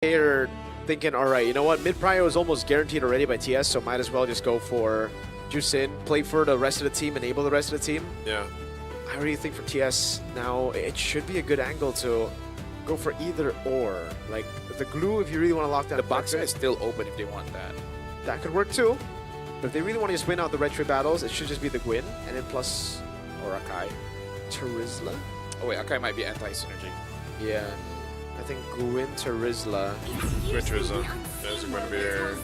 They're thinking, all right, you know what? Mid-prio is almost guaranteed already by TS, so might as well just go for juice in, play for the rest of the team, enable the rest of the team. Yeah. I really think for TS now, it should be a good angle to go for either or. Like, the glue, if you really want to lock down the box is still open if they want that. that could work too. But if they really want to just win out the red trade battles, it should just be the Gwyn, and then plus Or Akai. Terizla. Oh wait, Akai might be anti-synergy. Yeah. I think Gwyn, Terizla. With Trizla. There's going to be there.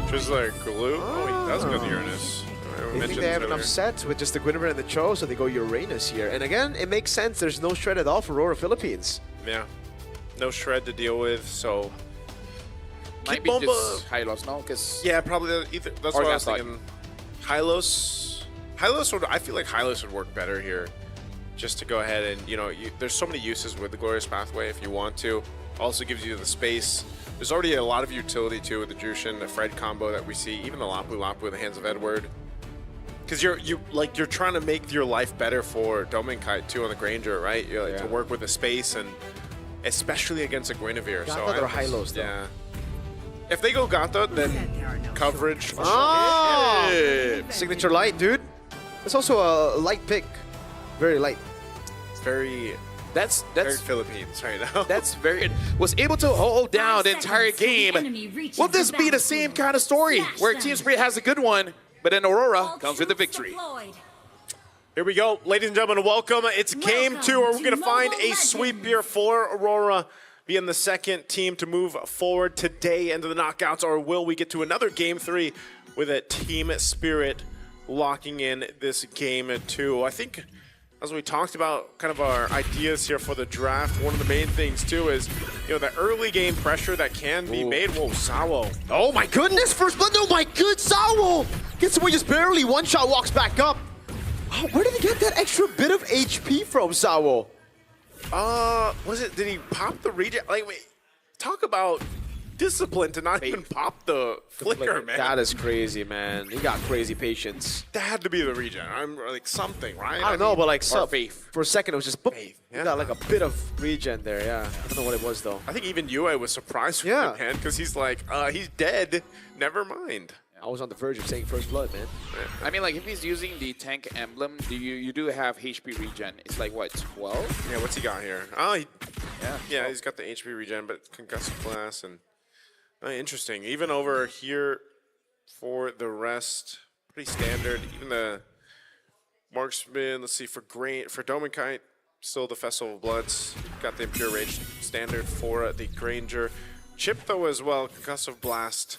Trizla glue? Oh, he does go to Uranus. They think they have enough sets with just the Guinevere and the Cho, so they go Uranus here. And again, it makes sense. There's no shred at all for RORA Philippines. Yeah. No shred to deal with, so... Might be just Hylos, no? Because yeah, probably either. That's what I was thinking. Hylos would. I feel like Hylos would work better here, just to go ahead and there's so many uses with the Glorious Pathway if you want to. Also gives you the space. There's already a lot of utility too with the Jushin, the Fred combo that we see, even the Lapu Lapu in the hands of Edward. Because you're trying to make your life better for Dominkite too on the Granger, right? You're like to work with the space and especially against a Guinevere. So or Hylos, though. Yeah. If they go Gata, then coverage. Oh! Signature light, dude. It's also a light pick. Very light. It's very that's Philippines right now. That's very was able to hold down the entire game. Will this be the same kind of story where Team Spirit has a good one, but then Aurora comes with the victory? Here we go, ladies and gentlemen, welcome. It's game 2 where we're going to find a sweep here for Aurora, being the second team to move forward today into the knockouts, or will we get to another game 3 with a Team Spirit locking in this game 2? I think as we talked about kind of our ideas here for the draft, one of the main things too is, the early game pressure that can be made. Whoa, Sawo. Oh my goodness, first blood. Oh my good, Sawo gets away just barely. One shot, walks back up. Oh, where did he get that extra bit of HP from, Sawo? Did he pop the regen? Like, wait, talk about discipline to not even pop the flicker, man. That is crazy, man. He got crazy patience. That had to be the regen. I'm like something, right? I don't know, but like faith. For a second, it was just boop. Yeah. He got like a bit of regen there, yeah. I don't know what it was, though. I think even Yue was surprised with him, man, because he's like, he's dead. Never mind. I was on the verge of saying first blood, man. I mean, like, if he's using the tank emblem, you do have HP regen. It's like, what, 12? Yeah, what's he got here? Oh, yeah, he's got the HP regen, but concussive blast and interesting. Even over here for the rest, pretty standard. Even the marksman. Let's see, for Dominkite, still the Festival of Bloods. Got the Impure Rage standard for the Granger. Chip though as well, concussive blast,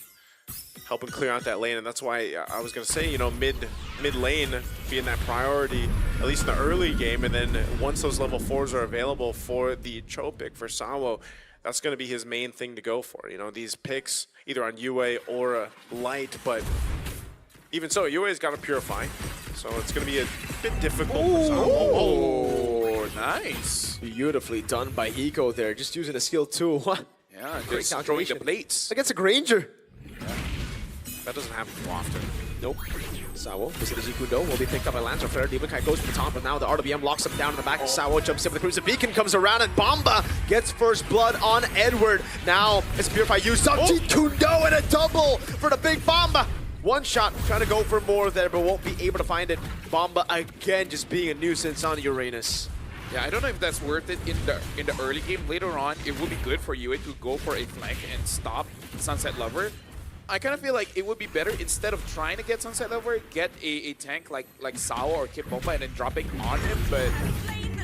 helping clear out that lane, and that's why I was gonna say, mid lane being that priority, at least in the early game, and then once those level 4s are available for the Cho pick for Sawo, that's gonna be his main thing to go for. These picks either on Yue or Light, but even so, Yue's got to purify, so it's gonna be a bit difficult for Sawo. Oh, nice. Beautifully done by Eco there, just using a skill too. Yeah, just throwing the plates. Against a Granger. That doesn't happen too often. Nope. Sawo, Visita Jikudo will be picked up by Lancer Flare. Dominkite goes for the top, but now the RWM locks him down in the back. Sawo jumps in with the Cruiser Beacon, comes around, and Bomba gets first blood on Edward. Now it's Purify used up. Jikudo and a double for the big Bomba. One shot, trying to go for more there, but won't be able to find it. Bomba again just being a nuisance on Uranus. Yeah, I don't know if that's worth it in the early game. Later on, it would be good for Yue to go for a flank and stop Sunset Lover. I kind of feel like it would be better, instead of trying to get Sunset Lover, get a tank like Sawo or Kid Bomba and then dropping on him. But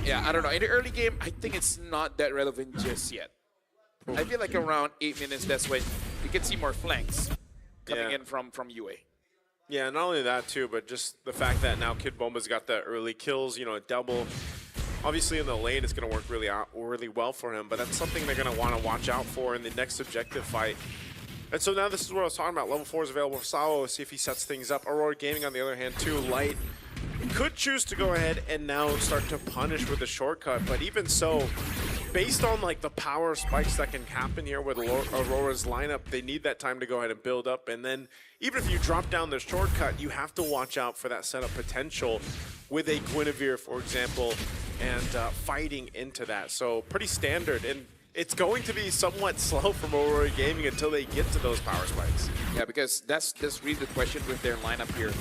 yeah, I don't know. In the early game, I think it's not that relevant just yet. I feel like around 8 minutes, that's when you can see more flanks coming in from Yue. Yeah, not only that too, but just the fact that now Kid Bomba's got the early kills, a double. Obviously in the lane, it's going to work really well for him, but that's something they're going to want to watch out for in the next objective fight. And so now this is what I was talking about. Level 4 is available for Sawo. See if he sets things up. Aurora Gaming, on the other hand, too, Light could choose to go ahead and now start to punish with a shortcut. But even so, based on like the power spikes that can happen here with Aurora's lineup, they need that time to go ahead and build up. And then even if you drop down the shortcut, you have to watch out for that setup potential with a Guinevere, for example, and fighting into that. So pretty standard. And it's going to be somewhat slow from Aurora Gaming until they get to those power spikes. Yeah, because that's really the question with their lineup here.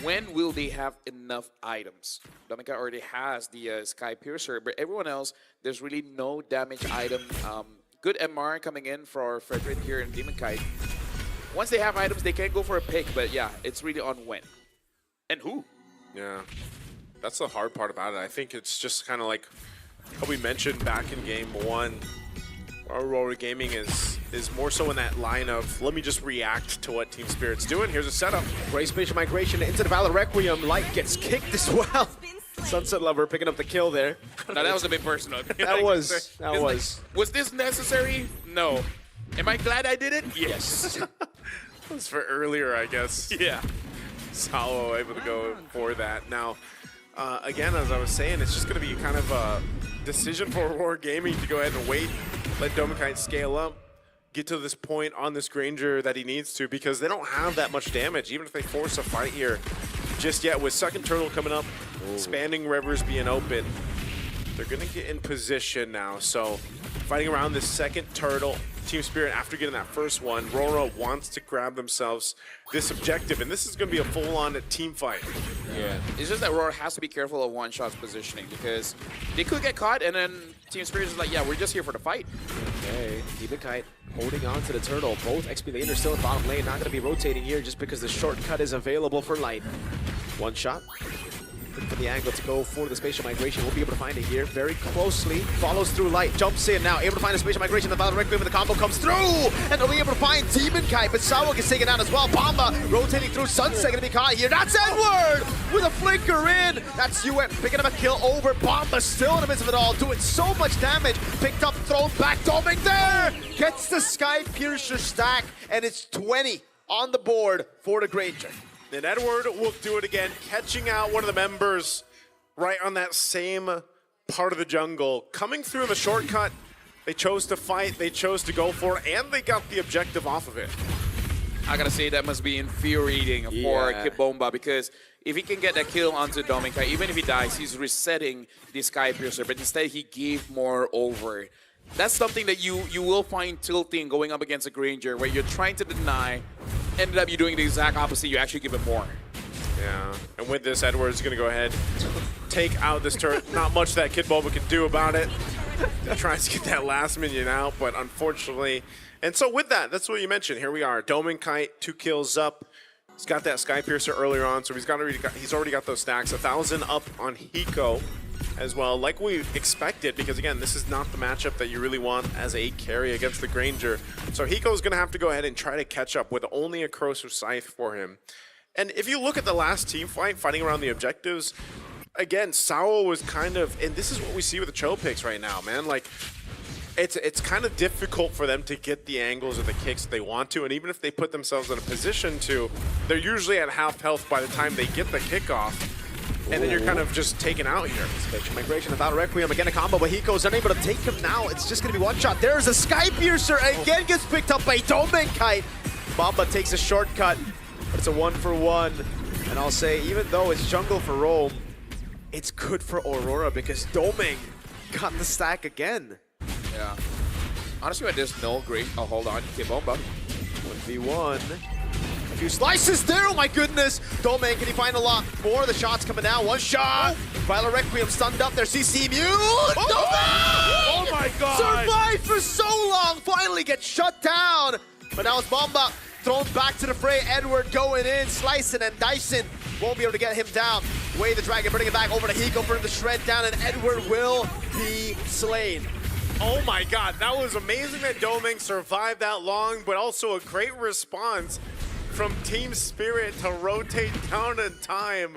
When will they have enough items? Dominica already has the Sky Piercer, but everyone else, there's really no damage item. Good MR coming in for Frederick here in Demon Kite. Once they have items, they can go for a pick, but yeah, it's really on when. And who? Yeah, that's the hard part about it. I think it's just kind of like how we mentioned back in game 1. Aurora Gaming is more so in that line of, let me just react to what Team Spirit's doing. Here's a setup. Great spatial migration into the Valor Requiem. Light gets kicked as well. Sunset Lover picking up the kill there. No, that was a bit personal. That was. Like, was this necessary? No. Am I glad I did it? Yes. That was for earlier, I guess. Yeah. Salo able to go for that. Now, again, as I was saying, it's just going to be kind of a decision for Aurora Gaming to go ahead and wait, let Domikite scale up, get to this point on this Granger that he needs to, because they don't have that much damage, even if they force a fight here just yet. With second turtle coming up, expanding rivers being open, they're going to get in position now. So fighting around this second turtle, Team Spirit, after getting that first one, RORA wants to grab themselves this objective, and this is going to be a full-on team fight. Yeah, it's just that RORA has to be careful of one-shot's positioning, because they could get caught, and then Team Spirit is like, yeah, we're just here for the fight. Okay, Demon Kite holding on to the turtle. Both XP laners still in bottom lane, not going to be rotating here just because the shortcut is available for Light. One shot. Looking for the angle to go for the spatial migration. We'll be able to find it here very closely. Follows through Light, jumps in now, able to find a spatial migration. The Valor Requiem, the combo comes through, and they'll be able to find Demon Kite, but Sawa gets taken down as well. Bomba rotating through, Sunset gonna be caught here. That's Edward with a flicker in. That's UN picking up a kill over. Bomba still in the midst of it all, doing so much damage. Picked up, thrown back, Doming there! Gets the Sky Piercer stack, and it's 20 on the board for the Granger. And Edward will do it again, catching out one of the members right on that same part of the jungle. Coming through in the shortcut, they chose to fight, they chose to go for it, and they got the objective off of it. I gotta say, that must be infuriating for Kibomba, because if he can get that kill onto Dominica, even if he dies, he's resetting the Sky Piercer, but instead he gave more over. That's something that you will find tilting going up against a Granger, where you're trying to deny, ended up you doing the exact opposite, you actually give it more. Yeah, and with this, Edward's gonna go ahead, take out this turret. Not much that Kid Bulba can do about it. He tries to get that last minion out, but unfortunately. And so with that, that's what you mentioned. Here we are, Domin Kite, 2 kills up. He's got that Sky Piercer earlier on, so he's already got those stacks. 1,000 up on Hiko as well, like we expected, because again, this is not the matchup that you really want as a carry against the Granger. So Hiko's gonna have to go ahead and try to catch up with only a Corrosive Scythe for him. And if you look at the last team fight, fighting around the objectives, again, Sao was kind of, and this is what we see with the Cho picks right now, man. Like, it's kind of difficult for them to get the angles or the kicks that they want to, and even if they put themselves in a position to, they're usually at half health by the time they get the kickoff. And then you're kind of just taken out here. Spatial migration without a Requiem. Again, a combo, but Hiko's unable to take him now. It's just going to be one shot. There's a Sky Piercer. Again gets picked up by Domin Kite. Bomba takes a shortcut, but it's a 1-for-1. And I'll say, even though it's jungle for Rome, it's good for Aurora because Doming got the stack again. Yeah. Honestly, there's no great. Oh, hold on. Kibomba. 1v1. A few slices there, oh my goodness! Domain, can he find a lot more? The shots coming down, one shot! Violet Requiem stunned up there, CC Mute! Oh my god! Survived for so long, finally gets shut down! But now it's Bomba thrown back to the fray, Edward going in, slicing, and Dyson won't be able to get him down. Way the Dragon, bringing it back over to Hiko for him to shred down, and Edward will be slain. Oh my god, that was amazing that Doming survived that long, but also a great response from Team Spirit to rotate down in time.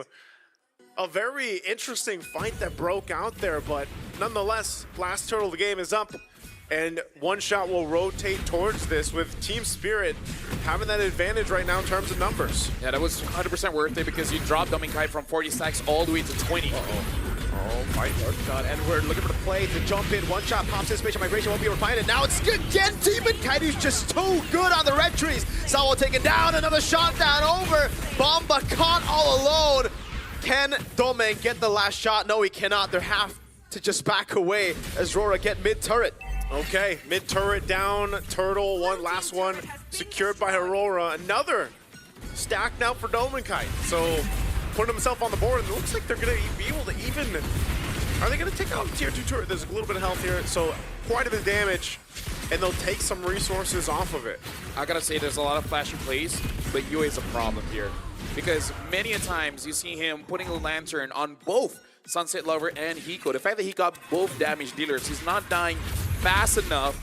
A very interesting fight that broke out there, but nonetheless, last turtle of the game is up, and one shot will rotate towards this with Team Spirit having that advantage right now in terms of numbers. Yeah, that was 100% worth it because you dropped Domin Kite from 40 stacks all the way to 20. Oh my god, Edward looking for the play to jump in. One shot pops in, spatial migration won't be able to find it. Now it's again Demon Kite who's just too good on the red trees. Sawa taken down, another shot down over. Bomba caught all alone. Can Domain get the last shot? No, he cannot. They have to just back away as RORA get mid-turret. Okay, mid turret down, turtle, last one, secured by Aurora. Another stack now for Dominkite. So putting himself on the board, and it looks like they're gonna be able to even, are they gonna take out tier 2 turret? There's a little bit of health here, so quite a bit of damage, and they'll take some resources off of it. I gotta say, there's a lot of flashy plays, but Yue is a problem here. Because many a times you see him putting a lantern on both Sunset Lover and Hiko. The fact that he got both damage dealers, he's not dying fast enough,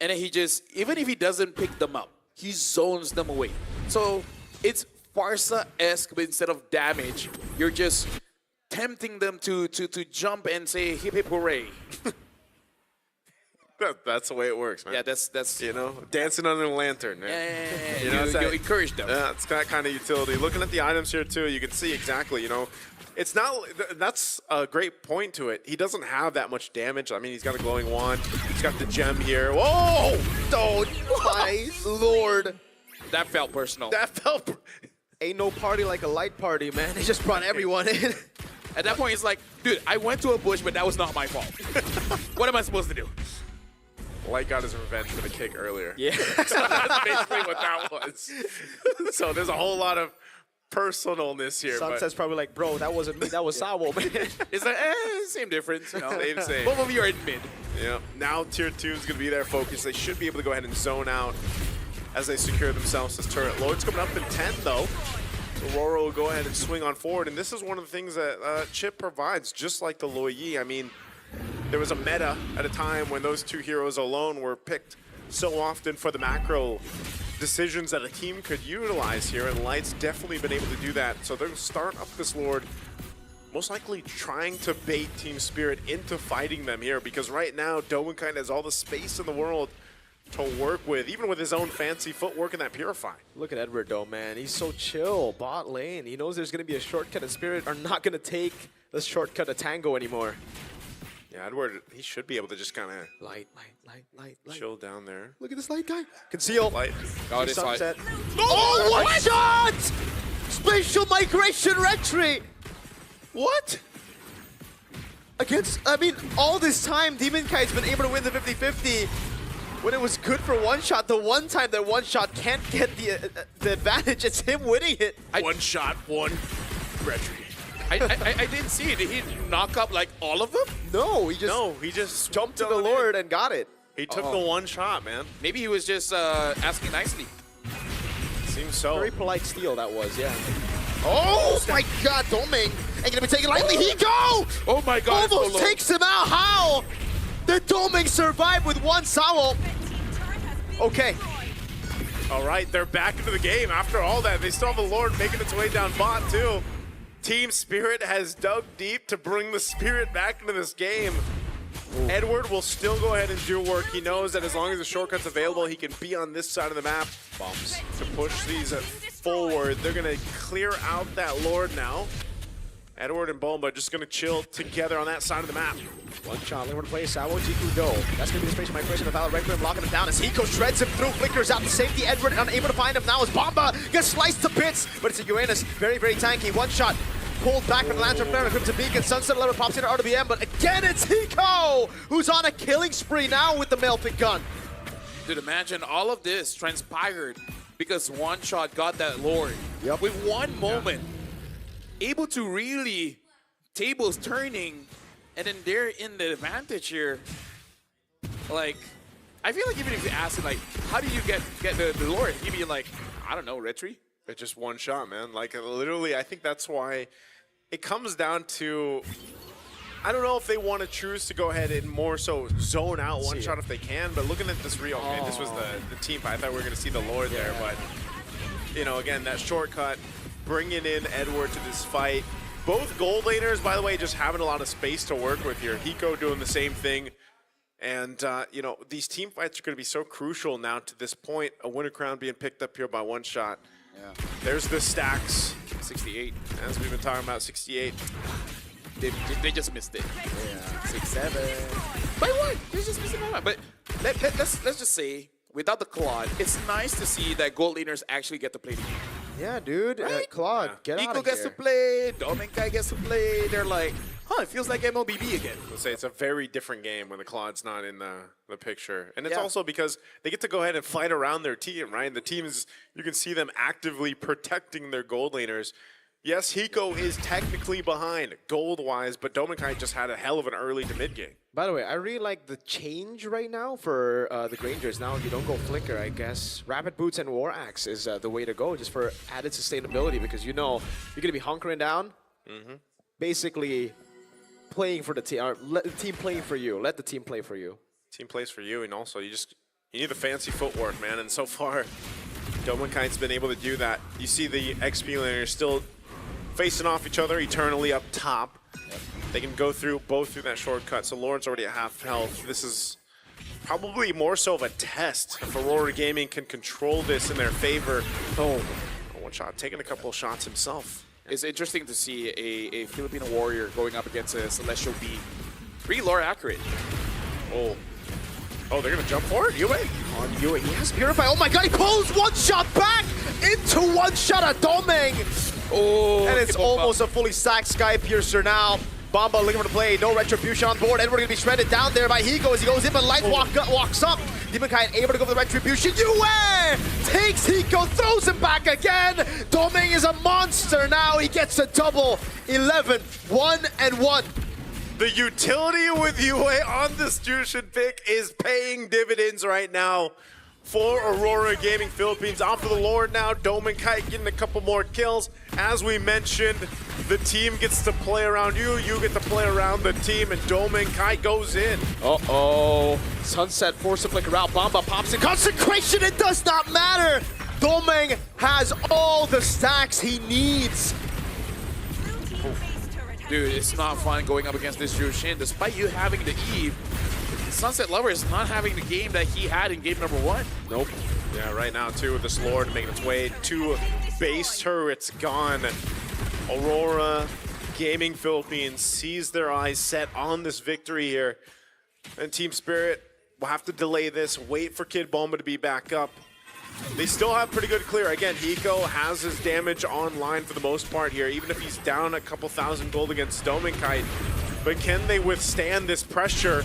and then he just, even if he doesn't pick them up, he zones them away. So it's Farsa-esque, but instead of damage, you're just tempting them to jump and say hip hip hooray. That's the way it works, man. Yeah, that's You know, dancing under a lantern. Man. yeah, You know, it's you that- encourage them. Yeah, it's that kind of utility. Looking at the items here too, you can see exactly, you know, it's not, that's a great point to it. He doesn't have that much damage. I mean, he's got a glowing wand. He's got the gem here. Whoa! Don't, my lord. That felt personal. That felt, Ain't no party like a light party, man. They just brought everyone in. At that point, it's like, dude, I went to a bush, but that was not my fault. What am I supposed to do? Light got his revenge for the kick earlier. Yeah. That's basically what that was. So there's a whole lot of personalness here. Sunset's probably like, bro, that wasn't me. That was Sawo, man. It's like, same difference. You know? Same. Both of you are in mid. Yeah. Now tier 2 is going to be their focus. They should be able to go ahead and zone out as they secure themselves this turret. Lord's coming up in 10 though. So Aurora will go ahead and swing on forward. And this is one of the things that Chip provides, just like the Loi Yi. I mean, there was a meta at a time when those two heroes alone were picked so often for the macro decisions that a team could utilize here, and Light's definitely been able to do that. So they're going to start up this Lord, most likely trying to bait Team Spirit into fighting them here, because right now, Dominkite has all the space in the world to work with, even with his own fancy footwork in that Purify. Look at Edward, though, man. He's so chill. Bot lane. He knows there's going to be a shortcut, and Spirit are not going to take the shortcut to Tango anymore. Yeah, Edward, he should be able to just kind of Light. chill down there. Look at this light guy. Conceal. Light. God, it's like, Sunset. Oh, one shot! Spatial migration retreat! What? Against, I mean, all this time, Demonkite's been able to win the 50-50 when it was good for one shot. The one time that one shot can't get the advantage, it's him winning it. One shot, one retreat. I didn't see it. Did he knock up like all of them? No, he just jumped to swooped the on in. Lord and got it. He took the one shot, man. Maybe he was just asking nicely. Seems so. Very polite steal that was, yeah. Oh my god, Doming ain't gonna be taken lightly. He go! Oh my God! Almost it's so low. takes him out. How? The Doming survived with one Sawo. Okay. All right, they're back into the game. After all that, they still have the Lord making its way down bot, too. Team Spirit has dug deep to bring the Spirit back into this game. Ooh. Edward will still go ahead and do work. He knows that as long as the shortcut's available, he can be on this side of the map. Bombs to push these forward. They're going to clear out that Lord now. Edward and Bomba just going to chill together on that side of the map. One shot, Lord plays Sawo, Jiku Do. That's going to be the spatial migration of Valor Red Grim, locking him down as Hiko shreds him through, flickers out to safety. Edward unable to find him now as Bomba gets sliced to bits, but it's a Uranus, very, very tanky. One shot, pulled back from the Lantern Flare, Crimson Beacon, Sunset Lover pops into RWM, but again it's Hiko, who's on a killing spree now with the male pick gun. Dude, imagine all of this transpired because one shot got that Lord. Yep. With one moment, able to really tables turning, and then they're in the advantage here. Like, I feel like even if you ask him, like, how do you get the Lord? He'd be like, I don't know, retry. It's just one shot, man. Like, literally, I think that's why it comes down to, I don't know if they want to choose to go ahead and more so zone out one shot if they can, but looking at this real, okay, this was the team fight. I thought we were going to see the Lord there, but, you know, again, that shortcut, bringing in Edward to this fight. Both gold laners, by the way, just having a lot of space to work with here. Hiko doing the same thing. And, you know, these team fights are going to be so crucial now to this point. A winner crown being picked up here by one shot. Yeah. There's the stacks. 68. As we've been talking about, 68. They just missed it. Yeah, 6-7. By one. They just missed it by one. But let's just say, without the Claude, it's nice to see that gold laners actually get to play the game. Yeah, dude. Right? Claude, get out Nico of gets to here. play, Domenkai gets to play. They're like, huh, it feels like MLBB again. Let's say it's a very different game when the Claude's not in the picture. And it's Yeah. also because they get to go ahead and fight around their team, right? And the team is, you can see them actively protecting their gold laners. Yes, Hiko is technically behind gold-wise, but Domenkai just had a hell of an early to mid game. By the way, I really like the change right now for the Grangers. Now you don't go Flicker, I guess. Rapid Boots and War Axe is the way to go, just for added sustainability, because you know you're going to be hunkering down, basically playing for the team, or let the team play for you. Let the team play for you. Team plays for you, and also you need the fancy footwork, man. And so far, Domenkai's been able to do that. You see the XP laners still facing off each other eternally up top. They can go through both through that shortcut. So Lauren's already at half health. This is probably more so of a test if Aurora Gaming can control this in their favor. Oh, one shot, taking a couple of shots himself. It's interesting to see a Filipino warrior going up against a Celestial B. Pretty lore accurate. Oh, they're gonna jump for it? Yue? On Yue, he has Purify. Oh my god, he pulls one shot back into one shot at Domeng. Oh, And it's almost a fully stacked Sky Piercer now. Bomba looking for the play, no retribution on board. Edward gonna be shredded down there by Hiko as he goes in, but Light walks up. Demonkai able to go for the retribution. Yue takes Hiko, throws him back again. Domeng is a monster now. He gets a double. 11, 1-1. The utility with Yue on this Jushin pick is paying dividends right now for Aurora Gaming Philippines. On for the Lord now. Domenkai getting a couple more kills. As we mentioned, the team gets to play around you. You get to play around the team, and Domenkai goes in. Uh-oh. Sunset force to flicker out. Bomba pops in. Consecration, it does not matter. Domeng has all the stacks he needs. Dude, it's not fun going up against this Jushin. Despite you having the Eve, Sunset Lover is not having the game that he had in game number 1. Nope. Yeah, right now, too, with this Lord making its way to base turrets gone. Aurora Gaming Philippines sees their eyes set on this victory here. And Team Spirit will have to delay this, wait for Kid Bomba to be back up. They still have pretty good clear. Again, Hiko has his damage online for the most part here, even if he's down a couple thousand gold against Domenkai. But can they withstand this pressure?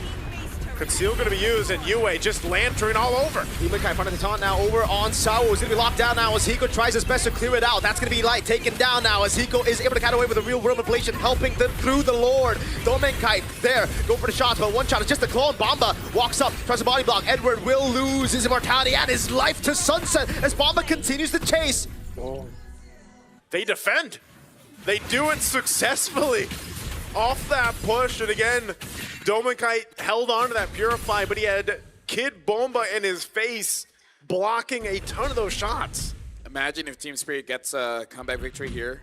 Conceal going to be used, and Yue just lantern all over. Demonkai front of the taunt now over on Sao. Is going to be locked down now as Hiko tries his best to clear it out. That's going to be Light taken down now as Hiko is able to cut away with a real world ablation, helping them through the Lord. Domenkai there, go for the shots, but one shot is just a clone. Bomba walks up, tries a body block. Edward will lose his immortality and his life to Sunset as Bomba continues to chase. They defend. They do it successfully. Off that push, and again, Domenkai held on to that Purify, but he had Kid Bomba in his face, blocking a ton of those shots. Imagine if Team Spirit gets a comeback victory here.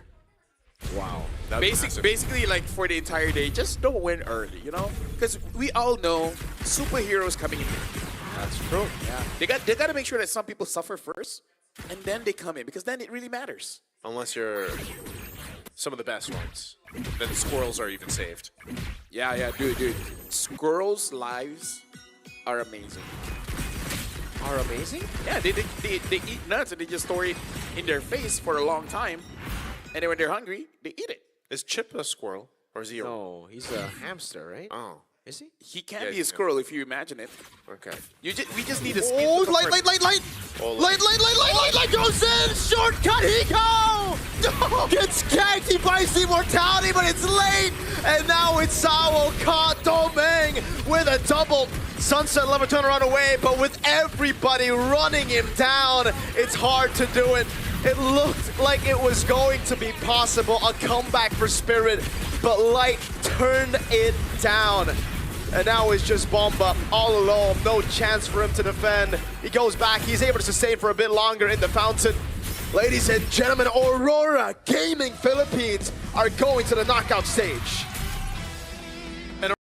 Wow. Basically, like for the entire day, just don't win early, you know? Because we all know superheroes coming in. That's true. Yeah. They got to make sure that some people suffer first, and then they come in, because then it really matters. Unless you're some of the best ones. Then the squirrels are even saved. Yeah, dude. Squirrels' lives are amazing. Are amazing? Yeah, they eat nuts and they just store it in their face for a long time. And then when they're hungry, they eat it. Is Chip a squirrel? Or is he a... No, he's a hamster, right? Oh, Is he? He can Yeah, be yeah. a squirrel if you imagine it. okay. We just need a speed. Oh, to light! Oh, Light goes in! Shortcut, Hiko! No! Gets ganked, he buys the immortality, but it's late! And now it's Sao caught Domeng with a double. Sunset Lover turn around away, but with everybody running him down, it's hard to do it. It looked like it was going to be possible, a comeback for Spirit, but Light turned it down. And now it's just Bomba all alone, no chance for him to defend. He goes back, he's able to sustain for a bit longer in the fountain. Ladies and gentlemen, Aurora Gaming Philippines are going to the knockout stage.